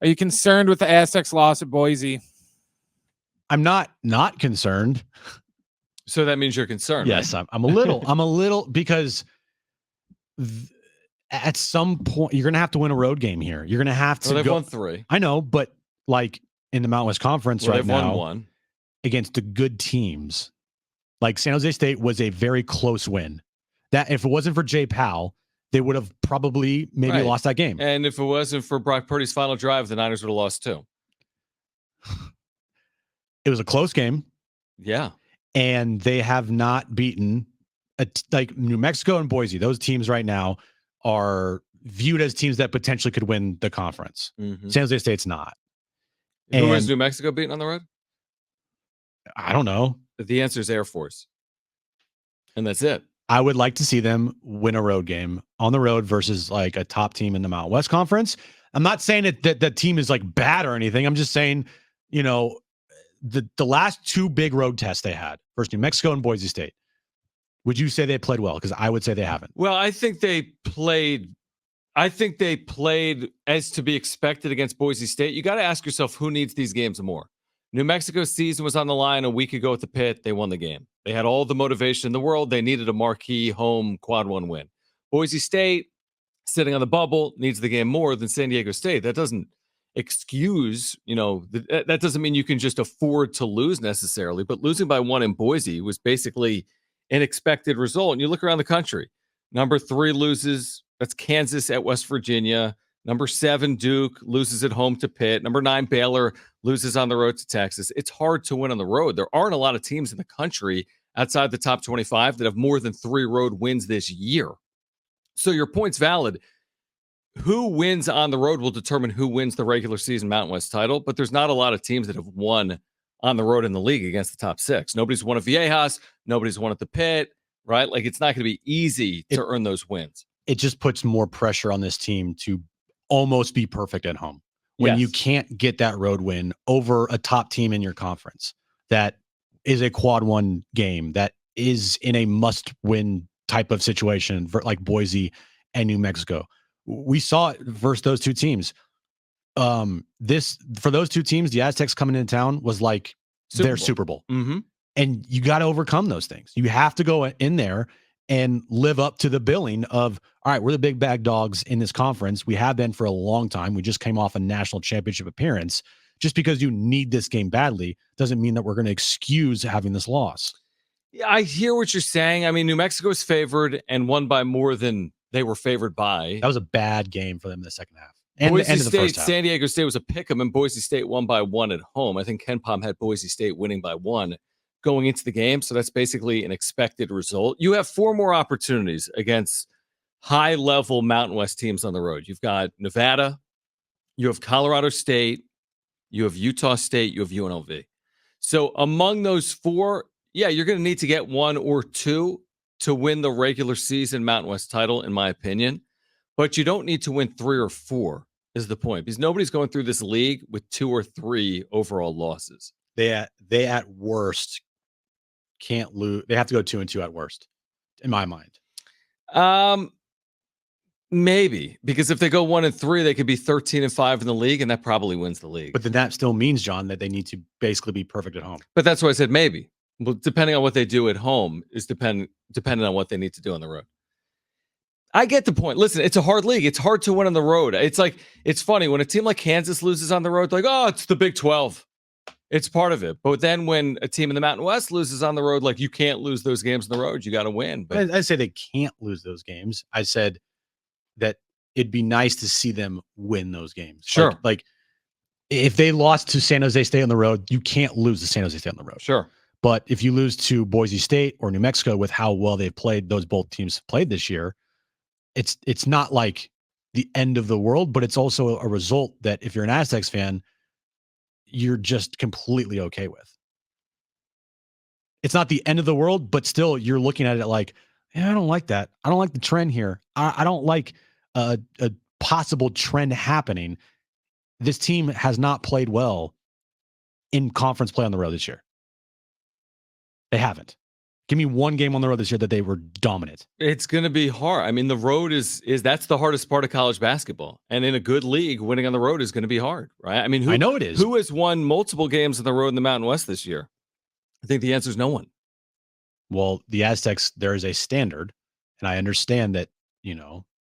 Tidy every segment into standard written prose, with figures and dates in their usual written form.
Are you concerned with the Aztecs loss at Boise? I'm not concerned. So that means you're concerned. Yes, right? I'm a little because at some point you're going to have to win a road game here. You're going to have to they've won 3. I know, but like in the Mountain West Conference right they've now, won 1 against the good teams. Like San Jose State was a very close win. That if it wasn't for Jay Powell, they would have probably maybe lost that game. And if it wasn't for Brock Purdy's final drive, the Niners would have lost too. It was a close game. Yeah. And they have not beaten like New Mexico and Boise. Those teams right now are viewed as teams that potentially could win the conference. Mm-hmm. San Jose State's not. Who is New Mexico beating on the road? I don't know. The answer is Air Force. And that's it. I would like to see them win a road game on the road versus like a top team in the Mountain West Conference. I'm not saying that the team is like bad or anything. I'm just saying, you know, the last 2 big road tests they had, first New Mexico and Boise State. Would you say they played well? Because I would say they haven't. Well, I think they played as to be expected against Boise State. You got to ask yourself who needs these games more. New Mexico's season was on the line a week ago at the Pit. They won the game. They had all the motivation in the world. They needed a marquee home quad 1 win. Boise State, sitting on the bubble, needs the game more than San Diego State. That doesn't excuse, that doesn't mean you can just afford to lose necessarily, but losing by 1 in Boise was basically an expected result. And you look around the country, number 3 loses. That's Kansas at West Virginia. Number 7, Duke, loses at home to Pitt. Number 9, Baylor, loses on the road to Texas. It's hard to win on the road. There aren't a lot of teams in the country outside the top 25 that have more than 3 road wins this year. So your point's valid. Who wins on the road will determine who wins the regular season Mountain West title, but there's not a lot of teams that have won on the road in the league against the top 6. Nobody's won at Viejas. Nobody's won at the Pit, right? Like, it's not going to be easy to earn those wins. It just puts more pressure on this team to almost be perfect at home when you can't get that road win over a top team in your conference. That is a quad 1 game that is in a must win type of situation for like Boise and New Mexico. We saw it versus those 2 teams. For those 2 teams, the Aztecs coming into town was like their Super Bowl. Mm-hmm. And you got to overcome those things. You have to go in there and live up to the billing of, all right, we're the big bag dogs in this conference. We have been for a long time. We just came off a national championship appearance. Just because you need this game badly doesn't mean that we're going to excuse having this loss. Yeah, I hear what you're saying. I mean, New Mexico's favored and won by more than they were favored by. That was a bad game for them in the second half. And Boise the end of the State, first half. San Diego State was a pick'em, and Boise State won by 1 at home. I think Ken Pom had Boise State winning by 1 going into the game, so that's basically an expected result. You have 4 more opportunities against high-level Mountain West teams on the road. You've got Nevada, you have Colorado State, you have Utah State, you have UNLV. So among those 4, you're going to need to get 1 or 2 to win the regular season Mountain West title, in my opinion. But you don't need to win 3 or 4 is the point, because nobody's going through this league with 2 or 3 overall losses. They at worst can't lose. They have to go 2-2 at worst, in my mind. Maybe, because if they go 1-3, they could be 13-5 in the league, and that probably wins the league. But then that still means, John, that they need to basically be perfect at home. But that's why I said maybe. Well, depending on what they do at home is dependent on what they need to do on the road. I get the point. Listen, it's a hard league. It's hard to win on the road. It's funny when a team like Kansas loses on the road, like, oh, it's the Big 12. It's part of it. But then when a team in the Mountain West loses on the road, like, you can't lose those games on the road. You got to win. But I say they can't lose those games. I said that it'd be nice to see them win those games. Sure. Like if they lost to San Jose State on the road, you can't lose to San Jose State on the road. Sure. But if you lose to Boise State or New Mexico with how well they've played, those both teams played this year, it's not like the end of the world, but it's also a result that if you're an Aztecs fan, you're just completely okay with. It's not the end of the world, but still you're looking at it like, I don't like that. I don't like the trend here. I don't like a possible trend happening. This team has not played well in conference play on the road this year. They haven't. Give me one game on the road this year that they were dominant. It's going to be hard. I mean, the road is that's the hardest part of college basketball. And in a good league, winning on the road is going to be hard, right? I mean, I know it is. Who has won multiple games on the road in the Mountain West this year? I think the answer is no one. Well, the Aztecs, there is a standard, and I understand that,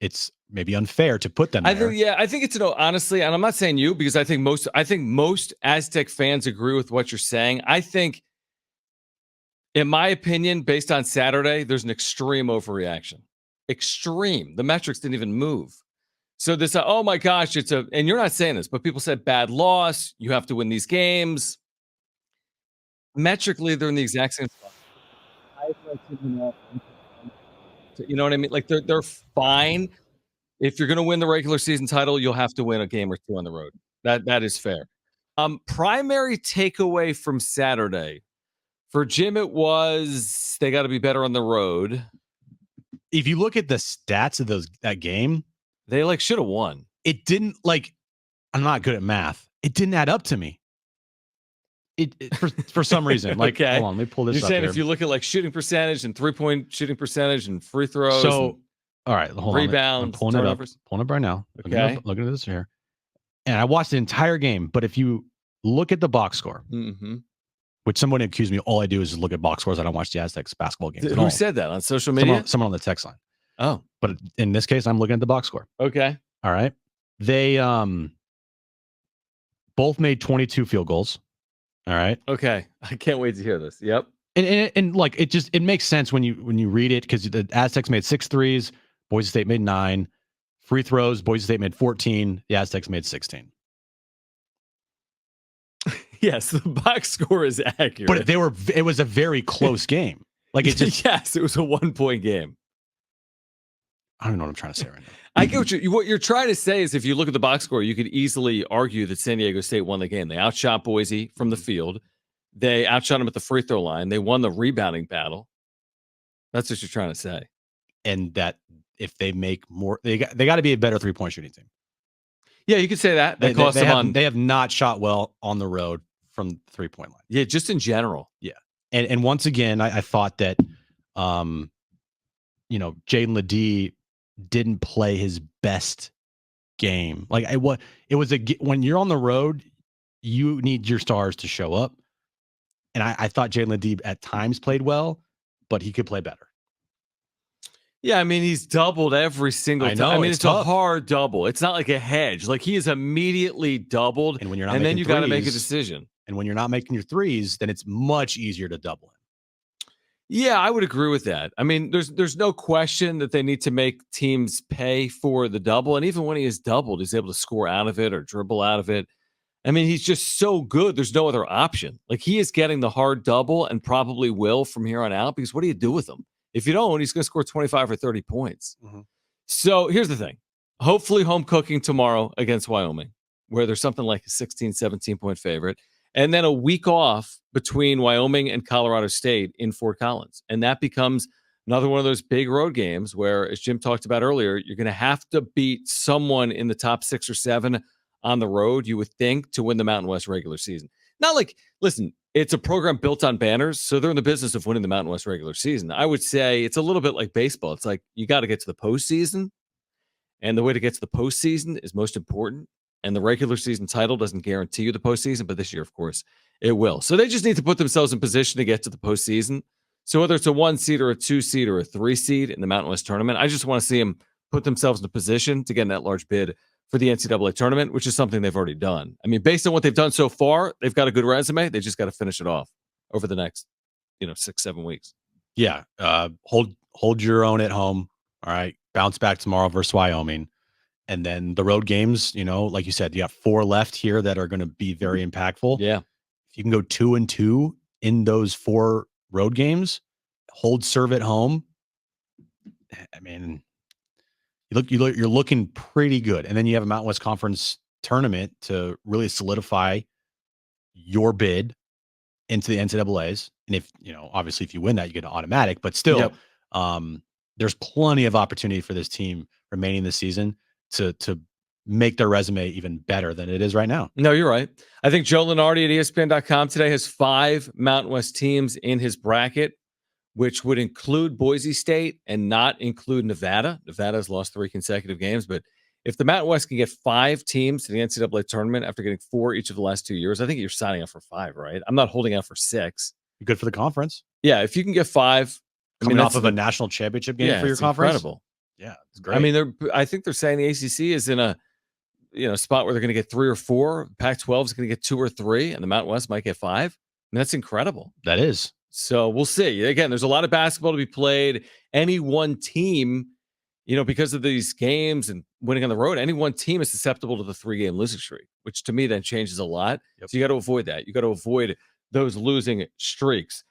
it's maybe unfair to put them there. I think it's honestly, and I'm not saying you, because I think most Aztec fans agree with what you're saying. I think, in my opinion, based on Saturday, there's an extreme overreaction. Extreme. The metrics didn't even move. So this, oh my gosh, and you're not saying this, but people said bad loss. You have to win these games. Metrically, they're in the exact same spot. You know what I mean? Like they're fine. If you're going to win the regular season title, you'll have to win a game or two on the road. That is fair. Primary takeaway from Saturday. For Jim, it was they got to be better on the road. If you look at the stats of that game, they should have won. It didn't I'm not good at math. It didn't add up to me. It for some reason. Okay. Hold on, let me pull this up. You're saying here. if you look at shooting percentage and 3-point shooting percentage and free throws. So all right, hold rebounds, on. I'm pulling it up. Pulling it up right now. Okay. Looking at this here. And I watched the entire game, but if you look at the box score, which someone accused me, all I do is look at box scores. I don't watch the Aztecs basketball games. Who said that on social media? Someone on the text line. Oh. But in this case, I'm looking at the box score. Okay. All right. They both made 22 field goals. All right. Okay. I can't wait to hear this. Yep. And it makes sense when you read it, because the Aztecs made 6 threes, Boise State made 9. Free throws, Boise State made 14, the Aztecs made 16. Yes, the box score is accurate. But it was a very close game. Yes, it was a 1-point game. I don't know what I'm trying to say right now. I get what you're trying to say is, if you look at the box score, you could easily argue that San Diego State won the game. They outshot Boise from the field. They outshot them at the free throw line. They won the rebounding battle. That's what you're trying to say. And that if they make more, they got to be a better 3-point shooting team. Yeah, you could say that. They have not shot well on the road from the 3-point line. Yeah, just in general. Yeah. And once again, I thought that, Jaden Ledee didn't play his best game. When you're on the road, you need your stars to show up. And I thought Jaden Ledee at times played well, but he could play better. Yeah, I mean, he's doubled every single time. I mean, it's tough. a hard double. It's not like a hedge. He is immediately doubled, and when you're not, then you got to make a decision. And when you're not making your threes, then it's much easier to double him. Yeah, I would agree with that. I mean, there's no question that they need to make teams pay for the double. And even when he is doubled, he's able to score out of it or dribble out of it. I mean, he's just so good. There's no other option. He is getting the hard double and probably will from here on out, because what do you do with him? If you don't, he's going to score 25 or 30 points. Mm-hmm. So here's the thing. Hopefully home cooking tomorrow against Wyoming, where there's something like a 16, 17-point favorite. And then a week off between Wyoming and Colorado State in Fort Collins. And that becomes another one of those big road games where, as Jim talked about earlier, you're going to have to beat someone in the top 6 or 7 on the road, you would think, to win the Mountain West regular season. Not listen, it's a program built on banners, so they're in the business of winning the Mountain West regular season. I would say it's a little bit like baseball. It's you got to get to the postseason, and the way to get to the postseason is most important. And the regular season title doesn't guarantee you the postseason, but this year, of course, it will. So they just need to put themselves in position to get to the postseason. So whether it's a 1 seed or a 2 seed or a 3 seed in the Mountain West tournament, I just want to see them put themselves in a position to get in that large bid for the NCAA tournament, which is something they've already done. I mean, based on what they've done so far, they've got a good resume. They just got to finish it off over the next, 6-7 weeks. Yeah. Hold your own at home. All right. Bounce back tomorrow versus Wyoming. And then the road games, like you said, you got 4 left here that are going to be very impactful. Yeah. If you can go 2-2 in those 4 road games, hold serve at home. I mean, you're looking pretty good. And then you have a Mountain West Conference tournament to really solidify your bid into the NCAAs. And if, obviously if you win that, you get an automatic, but still, there's plenty of opportunity for this team remaining this season to make their resume even better than it is right now. No, you're right. I think Joe Lenardi at ESPN.com today has 5 Mountain West teams in his bracket which would include Boise State and not include Nevada. Nevada has lost 3 consecutive games, but if the Mountain West can get 5 teams to the NCAA tournament after getting 4 each of the last 2 years, I think you're signing up for 5, right? I'm not holding out for 6. Good for the conference. Yeah, if you can get 5, Coming off of a national championship game for your conference. Incredible. Yeah, it's great. I mean, I think they're saying the ACC is in a spot where they're going to get 3 or 4. Pac-12 is going to get 2 or 3, and the Mountain West might get 5. I mean, that's incredible. That is. So we'll see. Again, there's a lot of basketball to be played. Any one team, because of these games and winning on the road, any one team is susceptible to the 3-game losing streak, which to me then changes a lot. Yep. So you got to avoid that. You got to avoid those losing streaks.